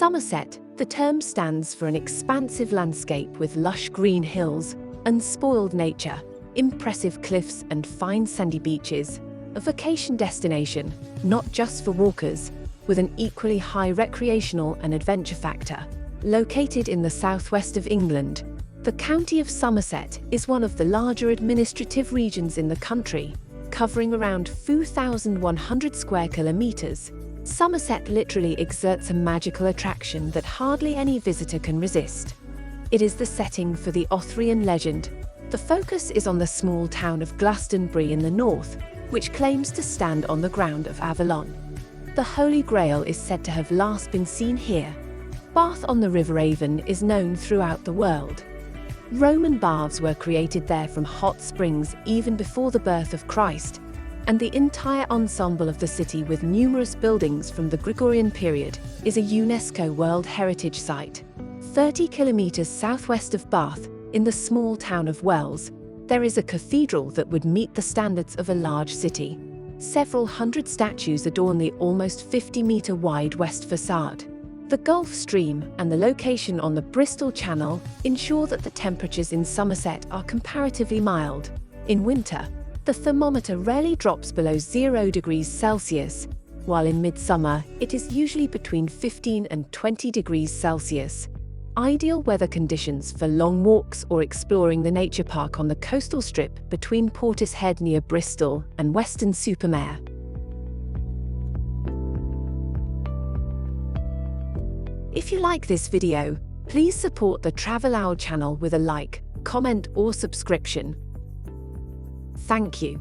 Somerset, the term stands for an expansive landscape with lush green hills, unspoiled nature, impressive cliffs and fine sandy beaches, a vacation destination, not just for walkers, with an equally high recreational and adventure factor. Located in the southwest of England, the county of Somerset is one of the larger administrative regions in the country, covering around 2,100 square kilometres. Somerset literally exerts a magical attraction that hardly any visitor can resist. It is the setting for the Arthurian legend. The focus is on the small town of Glastonbury in the north, which claims to stand on the ground of Avalon. The Holy Grail is said to have last been seen here. Bath on the River Avon is known throughout the world. Roman baths were created there from hot springs even before the birth of Christ, and the entire ensemble of the city, with numerous buildings from the Gregorian period, is a UNESCO World Heritage Site. 30 kilometres southwest of Bath, in the small town of Wells, there is a cathedral that would meet the standards of a large city. Several hundred statues adorn the almost 50-metre wide west facade. The Gulf Stream and the location on the Bristol Channel ensure that the temperatures in Somerset are comparatively mild. In winter, the thermometer rarely drops below 0 degrees Celsius, while in midsummer it is usually between 15 and 20 degrees Celsius. Ideal weather conditions for long walks or exploring the nature park on the coastal strip between Portishead near Bristol and Weston-super-Mare. If you like this video, please support the Travel Hour channel with a like, comment or subscription. Thank you.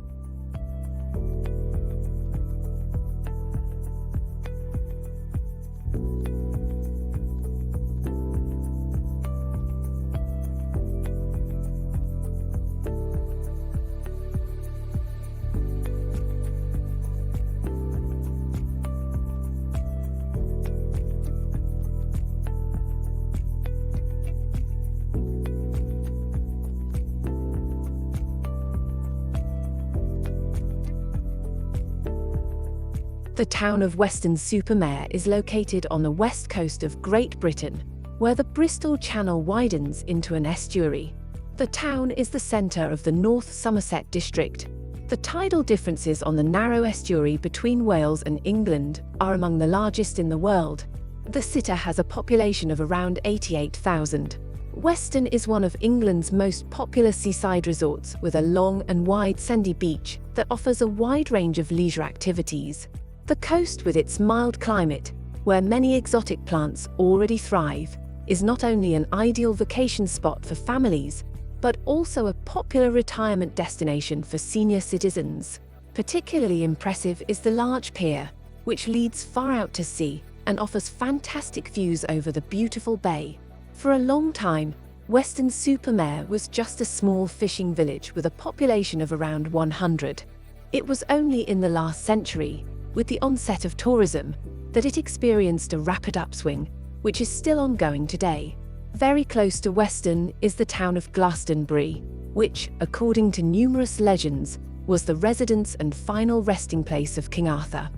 The town of Weston-super-Mare is located on the west coast of Great Britain, where the Bristol Channel widens into an estuary. The town is the centre of the North Somerset district. The tidal differences on the narrow estuary between Wales and England are among the largest in the world. The city has a population of around 88,000. Weston is one of England's most popular seaside resorts, with a long and wide sandy beach that offers a wide range of leisure activities. The coast, with its mild climate, where many exotic plants already thrive, is not only an ideal vacation spot for families, but also a popular retirement destination for senior citizens. Particularly impressive is the large pier, which leads far out to sea and offers fantastic views over the beautiful bay. For a long time, Weston-super-Mare was just a small fishing village with a population of around 100. It was only in the last century, with the onset of tourism, that it experienced a rapid upswing, which is still ongoing today. Very close to Weston is the town of Glastonbury, which, according to numerous legends, was the residence and final resting place of King Arthur.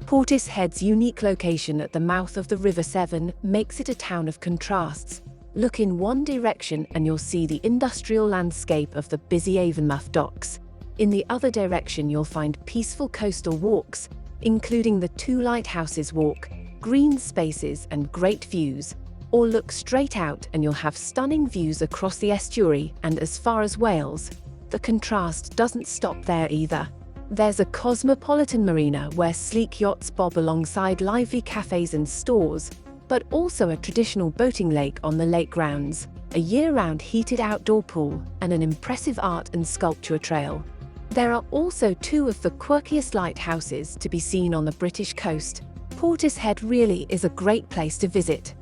Portishead's unique location at the mouth of the River Avon makes it a town of contrasts. Look in one direction and you'll see the industrial landscape of the busy Avonmouth docks. In the other direction you'll find peaceful coastal walks, including the 2 lighthouses walk, green spaces and great views. or look straight out and you'll have stunning views across the estuary and as far as Wales. The contrast doesn't stop there either. There's a cosmopolitan marina where sleek yachts bob alongside lively cafes and stores, but also a traditional boating lake on the lake grounds, a year-round heated outdoor pool, and an impressive art and sculpture trail. There are also two of the quirkiest lighthouses to be seen on the British coast. Portishead really is a great place to visit.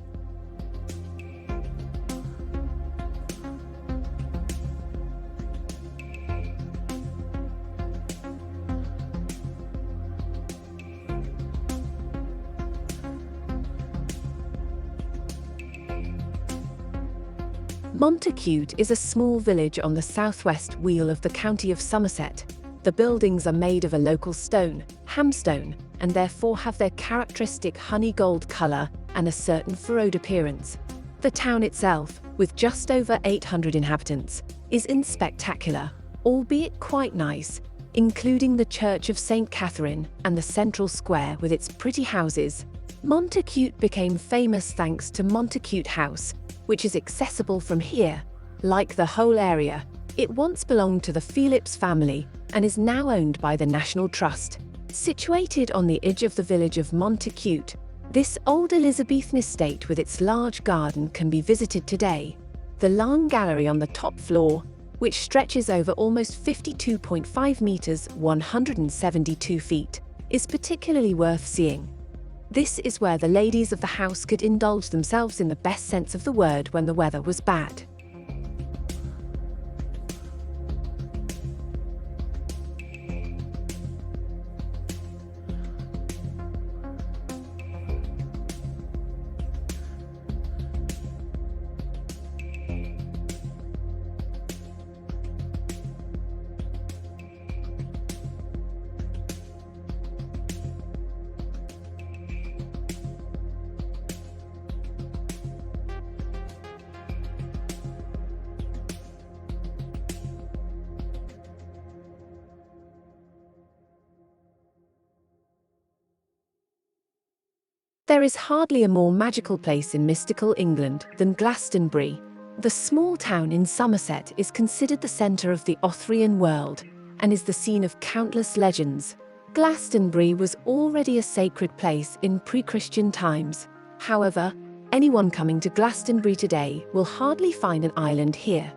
Montacute is a small village on the southwest wheel of the county of Somerset. The buildings are made of a local stone, hamstone, and therefore have their characteristic honey gold colour and a certain furrowed appearance. The town itself, with just over 800 inhabitants, is spectacular, albeit quite nice, including the Church of St. Catherine and the central square with its pretty houses. Montacute became famous thanks to Montacute House, which is accessible from here. Like the whole area, it once belonged to the Phillips family and is now owned by the National Trust. Situated on the edge of the village of Montacute, this old Elizabethan estate with its large garden can be visited today. The Larne Gallery on the top floor, which stretches over almost 52.5 meters, 172 feet, is particularly worth seeing. This is where the ladies of the house could indulge themselves in the best sense of the word when the weather was bad. There is hardly a more magical place in mystical England than Glastonbury. The small town in Somerset is considered the centre of the Arthurian world and is the scene of countless legends. Glastonbury was already a sacred place in pre-Christian times. However, anyone coming to Glastonbury today will hardly find an island here.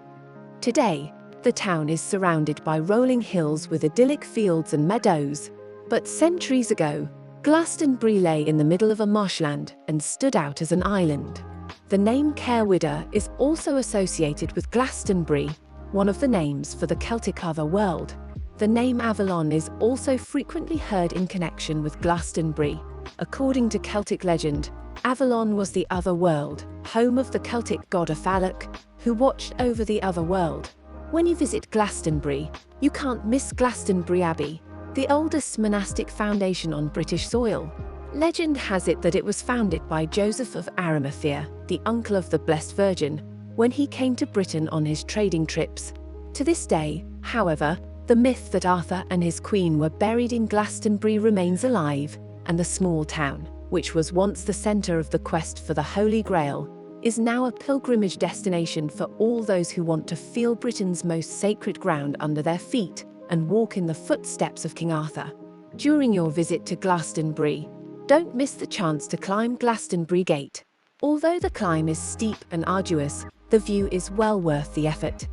Today, the town is surrounded by rolling hills with idyllic fields and meadows. But centuries ago, Glastonbury lay in the middle of a marshland and stood out as an island. The name Cerwydr is also associated with Glastonbury, one of the names for the Celtic other world. The name Avalon is also frequently heard in connection with Glastonbury. According to Celtic legend, Avalon was the other world, home of the Celtic god Porlock, who watched over the other world. When you visit Glastonbury, you can't miss Glastonbury Abbey, the oldest monastic foundation on British soil. Legend has it that it was founded by Joseph of Arimathea, the uncle of the Blessed Virgin, when he came to Britain on his trading trips. To this day, however, the myth that Arthur and his queen were buried in Glastonbury remains alive, and the small town, which was once the centre of the quest for the Holy Grail, is now a pilgrimage destination for all those who want to feel Britain's most sacred ground under their feet and walk in the footsteps of King Arthur. During your visit to Glastonbury, don't miss the chance to climb Glastonbury Gate. Although the climb is steep and arduous, the view is well worth the effort.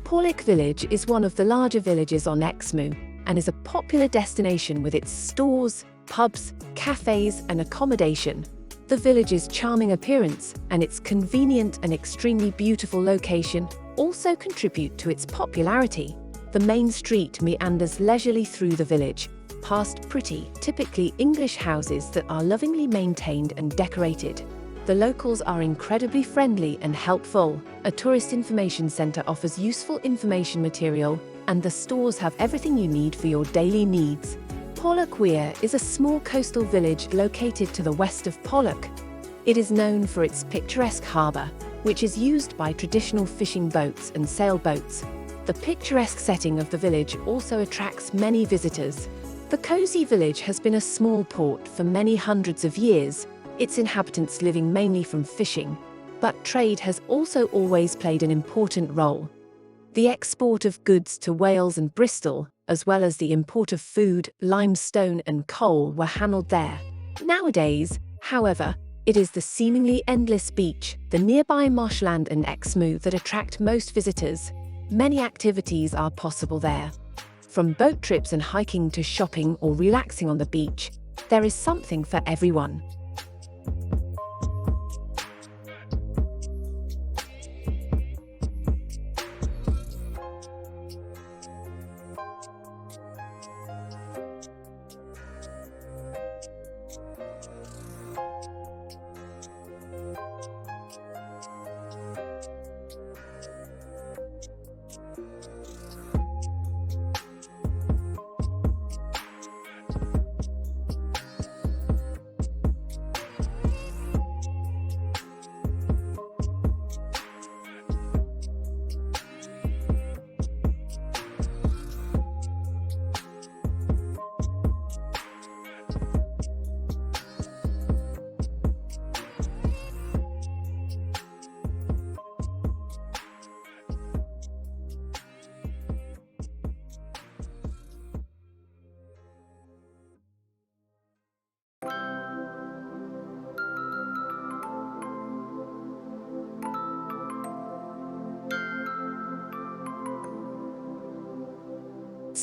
Porlock village is one of the larger villages on Exmoor and is a popular destination with its stores, pubs, cafes and accommodation. The village's charming appearance and its convenient and extremely beautiful location also contribute to its popularity. The main street meanders leisurely through the village, past pretty, typically English houses that are lovingly maintained and decorated. The locals are incredibly friendly and helpful. A tourist information centre offers useful information material, and the stores have everything you need for your daily needs. Porlock is a small coastal village located to the west of Porlock. It is known for its picturesque harbour, which is used by traditional fishing boats and sailboats. The picturesque setting of the village also attracts many visitors. The cosy village has been a small port for many hundreds of years, its inhabitants living mainly from fishing, but trade has also always played an important role. The export of goods to Wales and Bristol, as well as the import of food, limestone and coal were handled there. Nowadays, however, it is the seemingly endless beach, the nearby marshland and Exmoor that attract most visitors. Many activities are possible there. From boat trips and hiking to shopping or relaxing on the beach, there is something for everyone.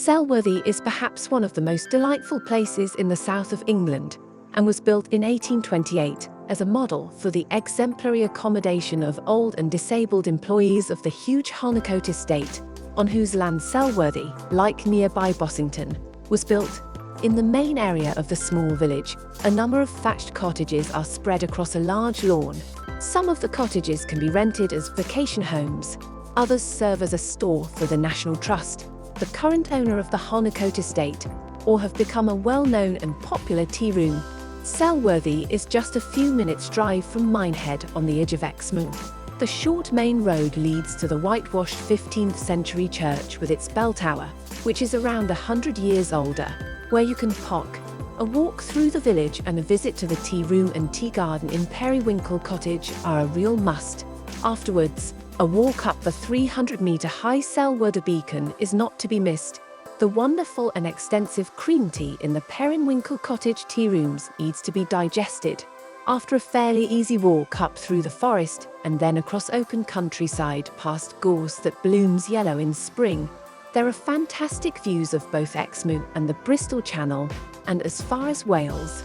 Selworthy is perhaps one of the most delightful places in the south of England and was built in 1828 as a model for the exemplary accommodation of old and disabled employees of the huge Holycote estate, on whose land Selworthy, like nearby Bossington, was built. In the main area of the small village, a number of thatched cottages are spread across a large lawn. Some of the cottages can be rented as vacation homes. Others serve as a store for the National Trust, the current owner of the Holycote estate, or have become a well-known and popular tea room. Selworthy is just a few minutes' drive from Minehead on the edge of Exmoor. The short main road leads to the whitewashed 15th century church with its bell tower, which is around 100 years older, where you can park. A walk through the village and a visit to the tea room and tea garden in Periwinkle Cottage are a real must. Afterwards, a walk up the 300-metre-high Selworthy beacon is not to be missed. The wonderful and extensive cream tea in the Periwinkle Cottage tea rooms needs to be digested. After a fairly easy walk up through the forest and then across open countryside past gorse that blooms yellow in spring, there are fantastic views of both Exmoor and the Bristol Channel, and as far as Wales.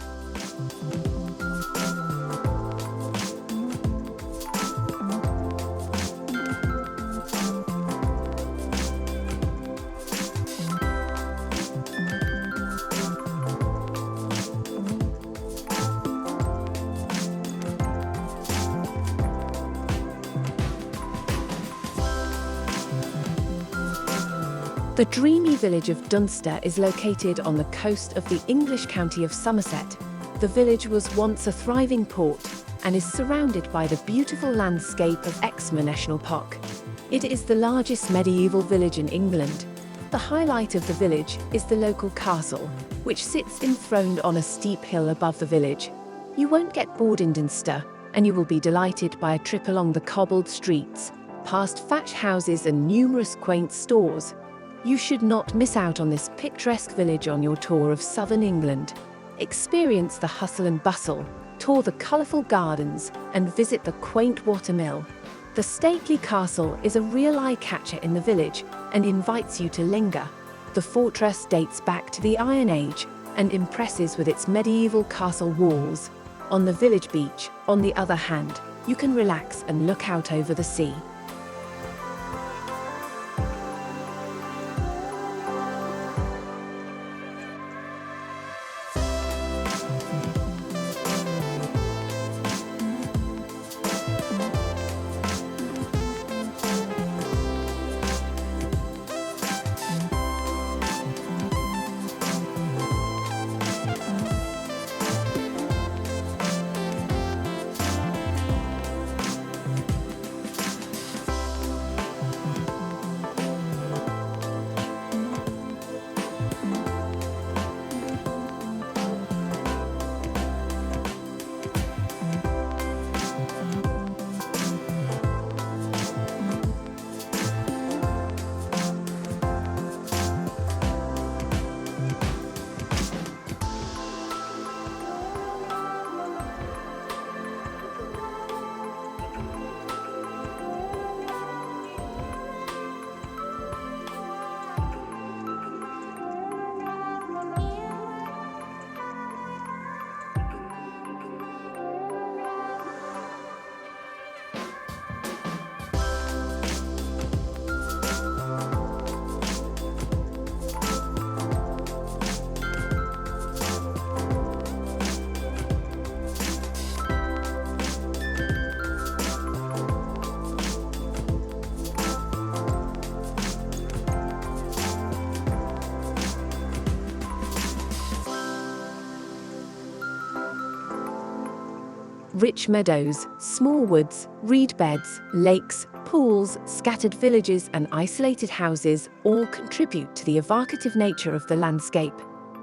The dreamy village of Dunster is located on the coast of the English county of Somerset. The village was once a thriving port and is surrounded by the beautiful landscape of Exmoor National Park. It is the largest medieval village in England. The highlight of the village is the local castle, which sits enthroned on a steep hill above the village. You won't get bored in Dunster, and you will be delighted by a trip along the cobbled streets, past thatched houses and numerous quaint stores. You should not miss out on this picturesque village on your tour of southern England. Experience the hustle and bustle, tour the colourful gardens, and visit the quaint watermill. The stately castle is a real eye-catcher in the village and invites you to linger. The fortress dates back to the Iron Age and impresses with its medieval castle walls. On the village beach, on the other hand, you can relax and look out over the sea. Rich meadows, small woods, reed beds, lakes, pools, scattered villages and isolated houses all contribute to the evocative nature of the landscape.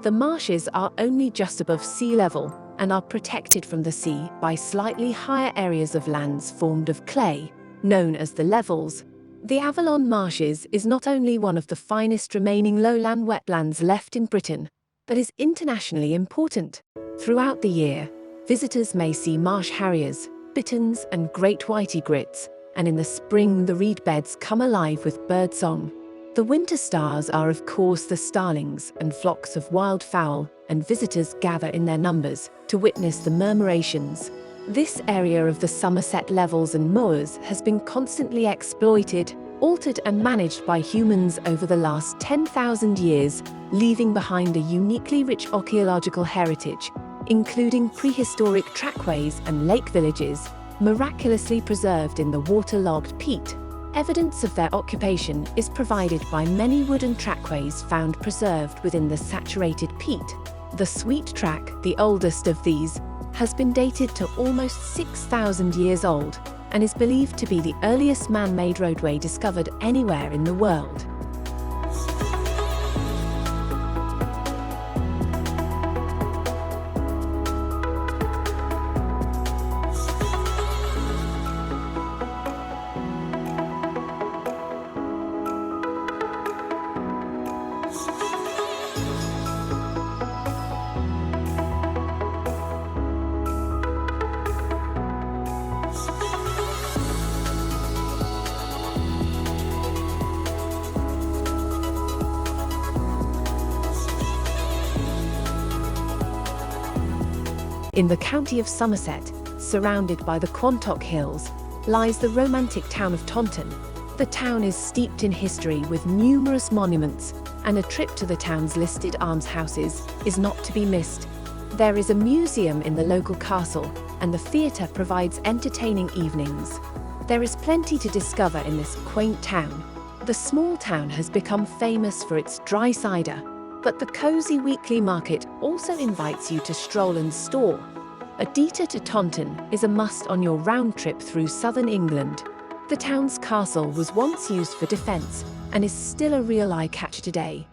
The marshes are only just above sea level and are protected from the sea by slightly higher areas of lands formed of clay, known as the levels. The Avalon Marshes is not only one of the finest remaining lowland wetlands left in Britain, but is internationally important. Throughout the year, visitors may see marsh harriers, bitterns and great white egrets, and in the spring the reed beds come alive with birdsong. The winter stars are of course the starlings and flocks of wildfowl, and visitors gather in their numbers to witness the murmurations. This area of the Somerset levels and moors has been constantly exploited, altered and managed by humans over the last 10,000 years, leaving behind a uniquely rich archaeological heritage, including prehistoric trackways and lake villages, miraculously preserved in the waterlogged peat. Evidence of their occupation is provided by many wooden trackways found preserved within the saturated peat. The Sweet Track, the oldest of these, has been dated to almost 6,000 years old and is believed to be the earliest man-made roadway discovered anywhere in the world. In the county of Somerset, surrounded by the Quantock Hills, lies the romantic town of Taunton. The town is steeped in history with numerous monuments, and a trip to the town's listed almshouses is not to be missed. There is a museum in the local castle, and the theatre provides entertaining evenings. There is plenty to discover in this quaint town. The small town has become famous for its dry cider, but the cosy weekly market also invites you to stroll and store. A detour to Taunton is a must on your round trip through southern England. The town's castle was once used for defence and is still a real eye-catcher today.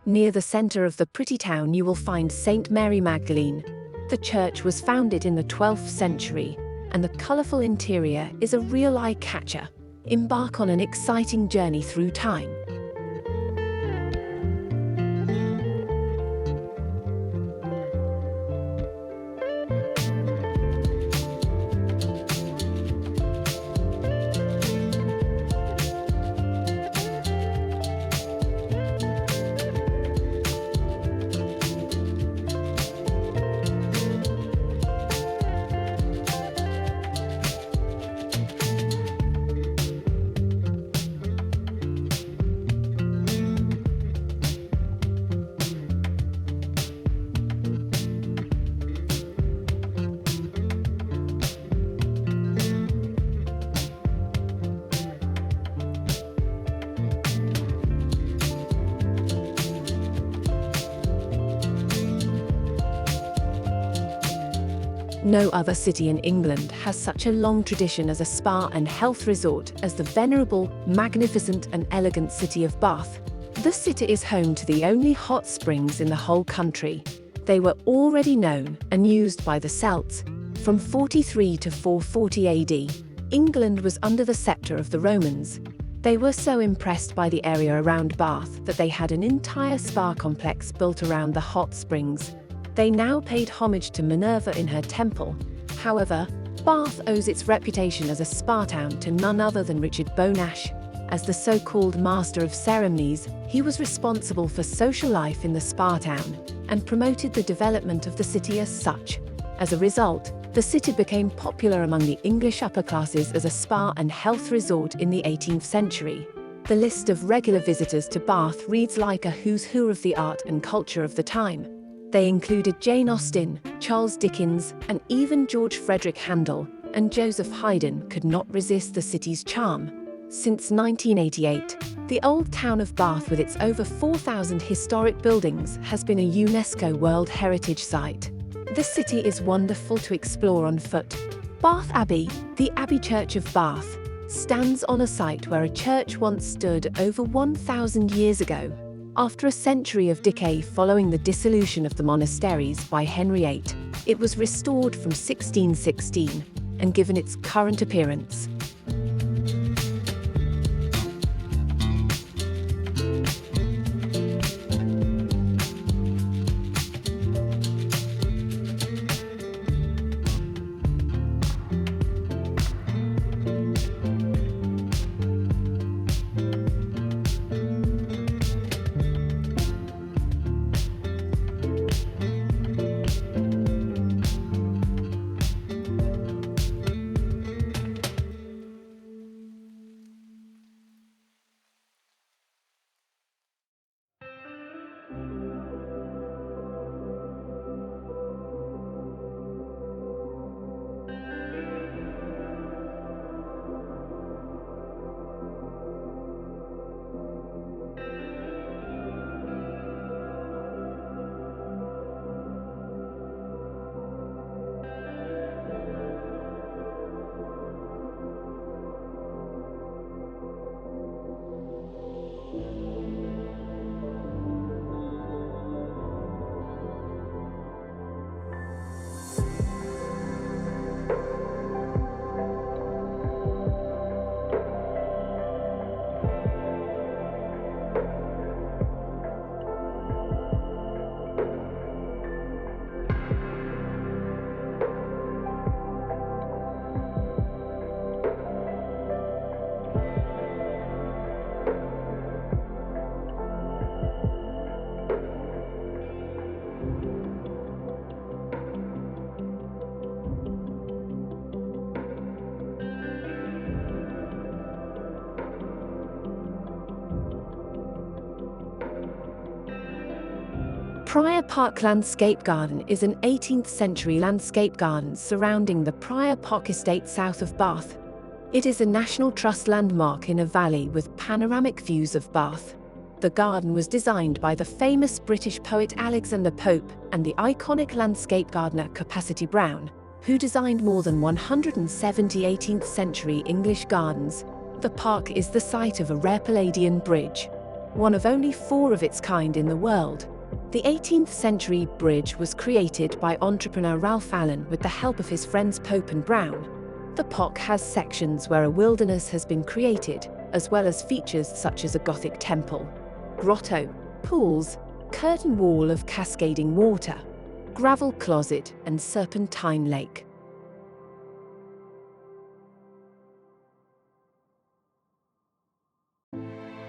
Near the centre of the pretty town you will find St. Mary Magdalene. The church was founded in the 12th century, and the colourful interior is a real eye-catcher. Embark on an exciting journey through time. No other city in England has such a long tradition as a spa and health resort as the venerable, magnificent and elegant city of Bath. The city is home to the only hot springs in the whole country. They were already known and used by the Celts. From 43 to 440 AD, England was under the sceptre of the Romans. They were so impressed by the area around Bath that they had an entire spa complex built around the hot springs. They now paid homage to Minerva in her temple. However, Bath owes its reputation as a spa town to none other than Richard Bonash. As the so-called master of ceremonies, he was responsible for social life in the spa town and promoted the development of the city as such. As a result, the city became popular among the English upper classes as a spa and health resort in the 18th century. The list of regular visitors to Bath reads like a who's who of the art and culture of the time. They included Jane Austen, Charles Dickens, and even George Frederick Handel, and Joseph Haydn could not resist the city's charm. Since 1988, the old town of Bath with its over 4,000 historic buildings has been a UNESCO World Heritage Site. The city is wonderful to explore on foot. Bath Abbey, the Abbey Church of Bath, stands on a site where a church once stood over 1,000 years ago. After a century of decay following the dissolution of the monasteries by Henry VIII, it was restored from 1616 and given its current appearance. Prior Park Landscape Garden is an 18th century landscape garden surrounding the Prior Park estate south of Bath. It is a National Trust landmark in a valley with panoramic views of Bath. The garden was designed by the famous British poet Alexander Pope and the iconic landscape gardener Capacity Brown, who designed more than 170 18th century English gardens. The park is the site of a rare Palladian bridge, one of only 4 of its kind in the world. The 18th century bridge was created by entrepreneur Ralph Allen with the help of his friends Pope and Brown. The park has sections where a wilderness has been created, as well as features such as a Gothic temple, grotto, pools, curtain wall of cascading water, gravel closet and serpentine lake.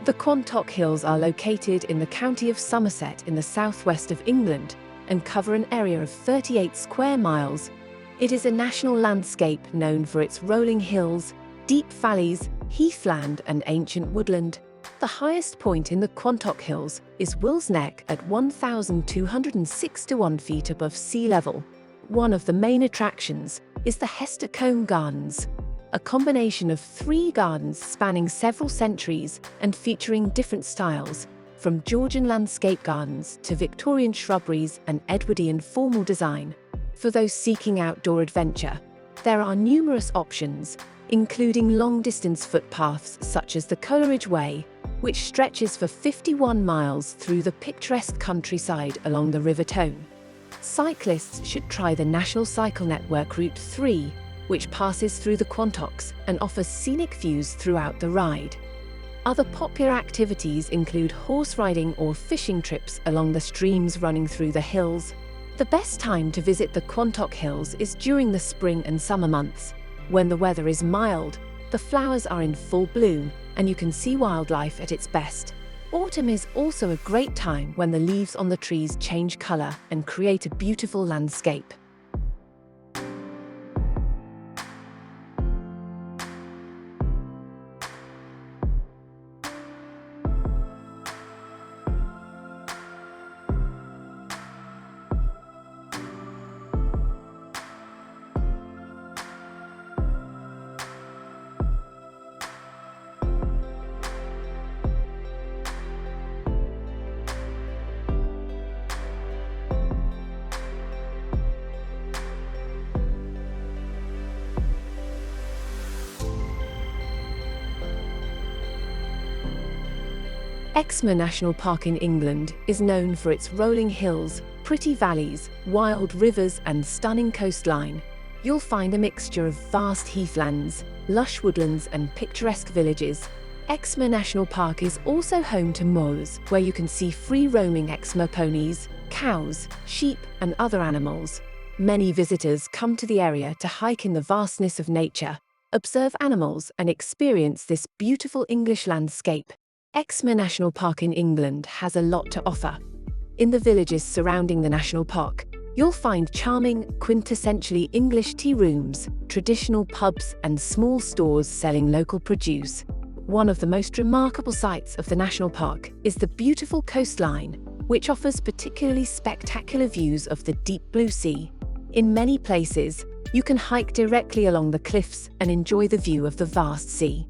The Quantock Hills are located in the county of Somerset in the southwest of England and cover an area of 38 square miles. It is a national landscape known for its rolling hills, deep valleys, heathland and ancient woodland. The highest point in the Quantock Hills is Will's Neck at 1,261 feet above sea level. One of the main attractions is the Hester Combe Gardens, a combination of 3 gardens spanning several centuries and featuring different styles, from Georgian landscape gardens to Victorian shrubberies and Edwardian formal design. For those seeking outdoor adventure, there are numerous options, including long-distance footpaths such as the Coleridge Way, which stretches for 51 miles through the picturesque countryside along the River Taunton. Cyclists should try the National Cycle Network Route 3, which passes through the Quantocks and offers scenic views throughout the ride. Other popular activities include horse riding or fishing trips along the streams running through the hills. The best time to visit the Quantock Hills is during the spring and summer months, when the weather is mild, the flowers are in full bloom, and you can see wildlife at its best. Autumn is also a great time when the leaves on the trees change color and create a beautiful landscape. Exmoor National Park in England is known for its rolling hills, pretty valleys, wild rivers and stunning coastline. You'll find a mixture of vast heathlands, lush woodlands and picturesque villages. Exmoor National Park is also home to moors, where you can see free-roaming Exmoor ponies, cows, sheep and other animals. Many visitors come to the area to hike in the vastness of nature, observe animals and experience this beautiful English landscape. Exmoor National Park in England has a lot to offer. In the villages surrounding the national park, you'll find charming, quintessentially English tea rooms, traditional pubs and small stores selling local produce. One of the most remarkable sights of the national park is the beautiful coastline, which offers particularly spectacular views of the deep blue sea. In many places, you can hike directly along the cliffs and enjoy the view of the vast sea.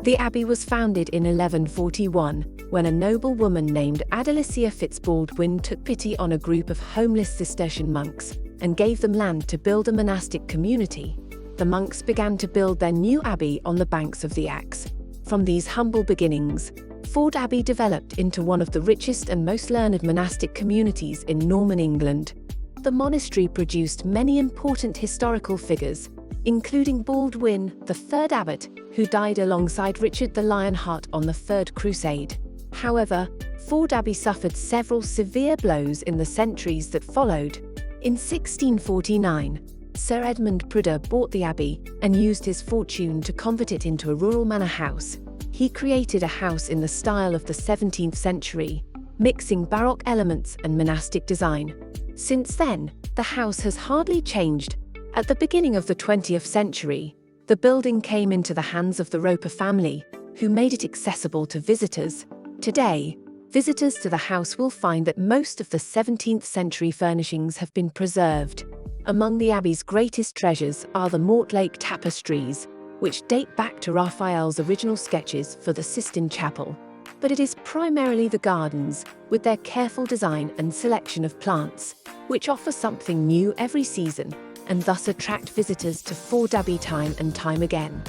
The abbey was founded in 1141, when a noble woman named Adelicia Fitzbaldwin took pity on a group of homeless Cistercian monks and gave them land to build a monastic community. The monks began to build their new abbey on the banks of the Axe. From these humble beginnings, Forde Abbey developed into one of the richest and most learned monastic communities in Norman England. The monastery produced many important historical figures, including Baldwin, the third abbot, who died alongside Richard the Lionheart on the Third Crusade. However, Forde Abbey suffered several severe blows in the centuries that followed. In 1649, Sir Edmund Pryder bought the abbey and used his fortune to convert it into a rural manor house. He created a house in the style of the 17th century, mixing Baroque elements and monastic design. Since then, the house has hardly changed. At the beginning of the 20th century, the building came into the hands of the Roper family, who made it accessible to visitors. Today, visitors to the house will find that most of the 17th century furnishings have been preserved. Among the abbey's greatest treasures are the Mortlake tapestries, which date back to Raphael's original sketches for the Sistine Chapel. But it is primarily the gardens, with their careful design and selection of plants, which offer something new every season, and thus attract visitors to Forde Abbey time and time again.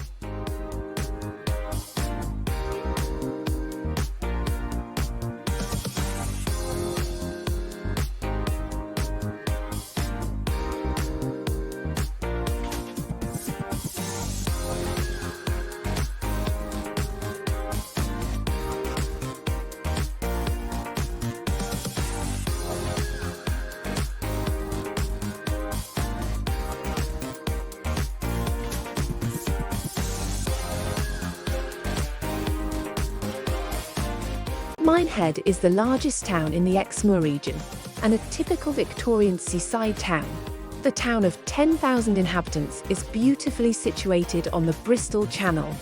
Minehead is the largest town in the Exmoor region, and a typical Victorian seaside town. The town of 10,000 inhabitants is beautifully situated on the Bristol Channel.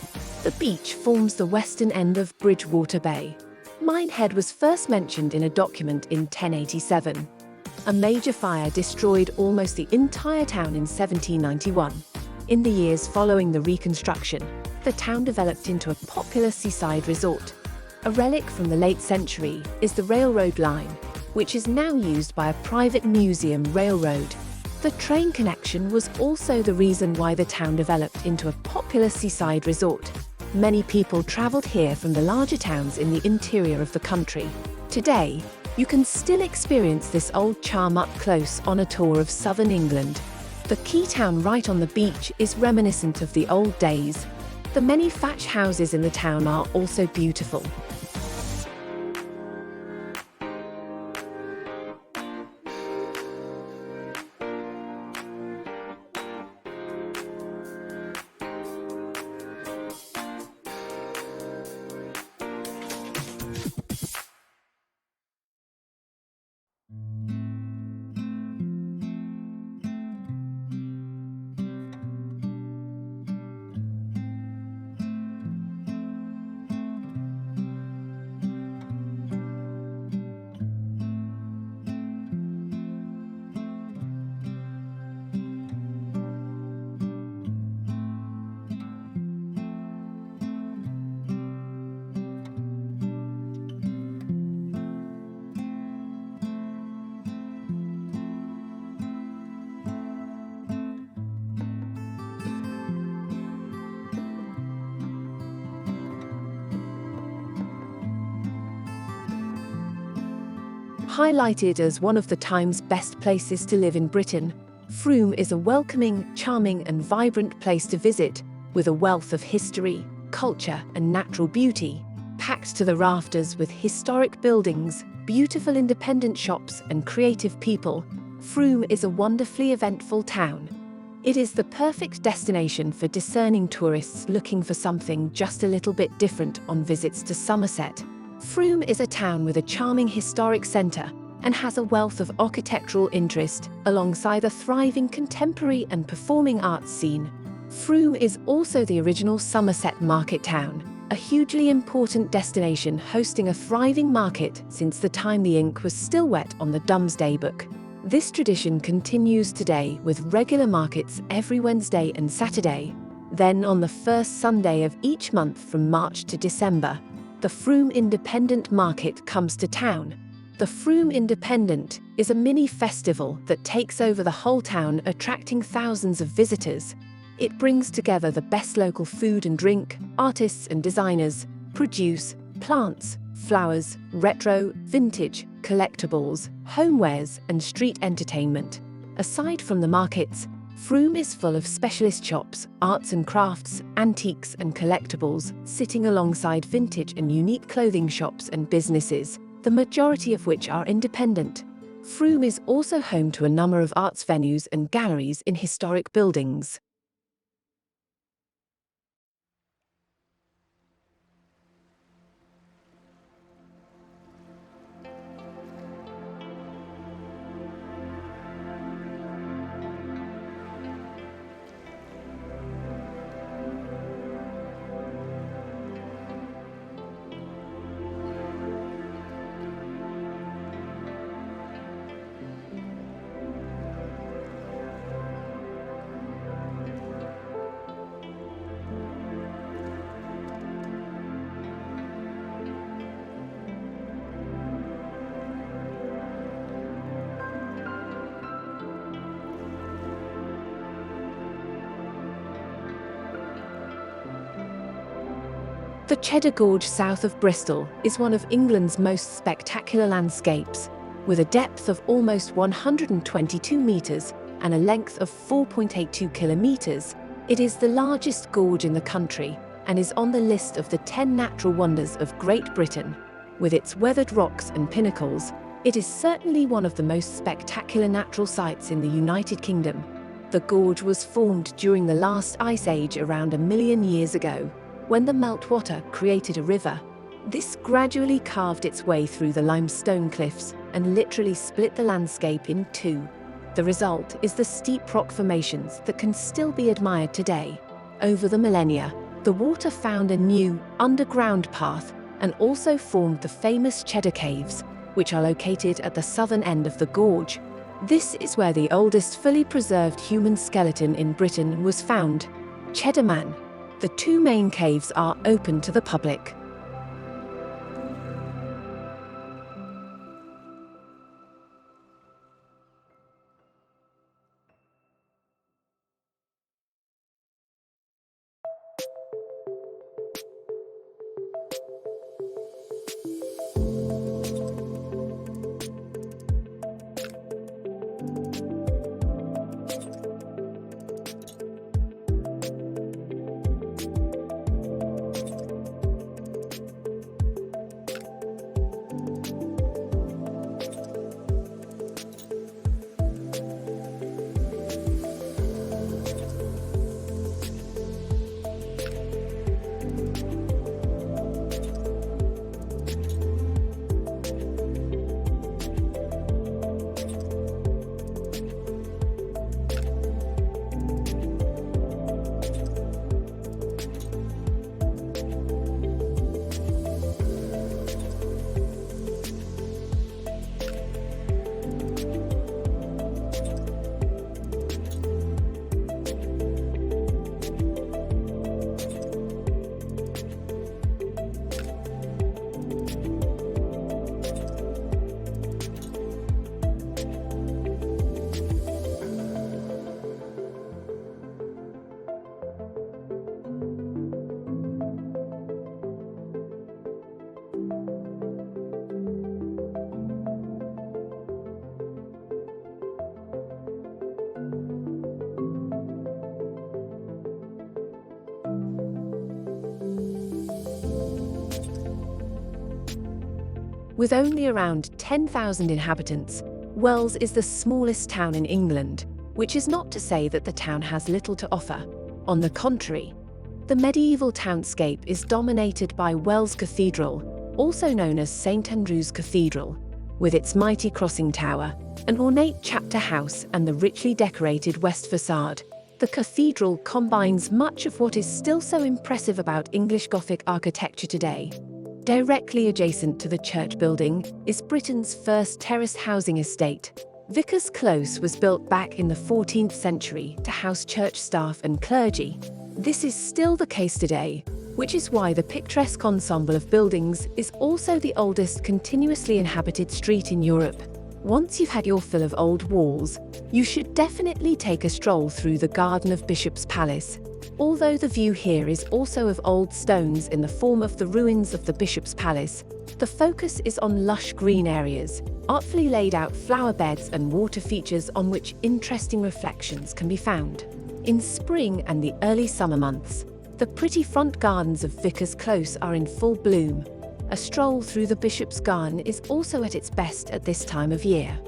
The beach forms the western end of Bridgewater Bay. Minehead was first mentioned in a document in 1087. A major fire destroyed almost the entire town in 1791. In the years following the reconstruction, the town developed into a popular seaside resort. A relic from the late century is the railroad line, which is now used by a private museum railroad. The train connection was also the reason why the town developed into a popular seaside resort. Many people travelled here from the larger towns in the interior of the country. Today, you can still experience this old charm up close on a tour of southern England. The key town right on the beach is reminiscent of the old days. The many thatch houses in the town are also beautiful. Highlighted as one of the time's best places to live in Britain, Frome is a welcoming, charming and vibrant place to visit, with a wealth of history, culture and natural beauty. Packed to the rafters with historic buildings, beautiful independent shops and creative people, Frome is a wonderfully eventful town. It is the perfect destination for discerning tourists looking for something just a little bit different on visits to Somerset. Frome is a town with a charming historic centre and has a wealth of architectural interest, alongside a thriving contemporary and performing arts scene. Frome is also the original Somerset market town, a hugely important destination hosting a thriving market since the time the ink was still wet on the Domesday Book. This tradition continues today with regular markets every Wednesday and Saturday. Then on the first Sunday of each month from March to December, the Frome Independent Market comes to town. The Frome Independent is a mini festival that takes over the whole town, attracting thousands of visitors. It brings together the best local food and drink, artists and designers, produce, plants, flowers, retro, vintage, collectibles, homewares and street entertainment. Aside from the markets, Frome is full of specialist shops, arts and crafts, antiques and collectibles, sitting alongside vintage and unique clothing shops and businesses, the majority of which are independent. Frome is also home to a number of arts venues and galleries in historic buildings. The Cheddar Gorge south of Bristol is one of England's most spectacular landscapes. With a depth of almost 122 metres and a length of 4.82 kilometres, it is the largest gorge in the country and is on the list of the 10 natural wonders of Great Britain. With its weathered rocks and pinnacles, it is certainly one of the most spectacular natural sights in the United Kingdom. The gorge was formed during the last ice age around 1 million years ago, when the meltwater created a river. This gradually carved its way through the limestone cliffs, and literally split the landscape in two. The result is the steep rock formations that can still be admired today. Over the millennia, the water found a new, underground path and also formed the famous Cheddar Caves, which are located at the southern end of the gorge. This is where the oldest fully preserved human skeleton in Britain was found, Cheddar Man. The two main caves are open to the public. With only around 10,000 inhabitants, Wells is the smallest town in England, which is not to say that the town has little to offer. On the contrary, the medieval townscape is dominated by Wells Cathedral, also known as St Andrew's Cathedral, with its mighty crossing tower, an ornate chapter house and the richly decorated west facade. The cathedral combines much of what is still so impressive about English Gothic architecture today. Directly adjacent to the church building is Britain's first terraced housing estate. Vickers Close was built back in the 14th century to house church staff and clergy. This is still the case today, which is why the picturesque ensemble of buildings is also the oldest continuously inhabited street in Europe. Once you've had your fill of old walls, you should definitely take a stroll through the garden of Bishop's Palace. Although the view here is also of old stones in the form of the ruins of the Bishop's Palace, the focus is on lush green areas, artfully laid out flower beds and water features on which interesting reflections can be found. In spring and the early summer months, the pretty front gardens of Vickers Close are in full bloom. A stroll through the Bishop's Garden is also at its best at this time of year.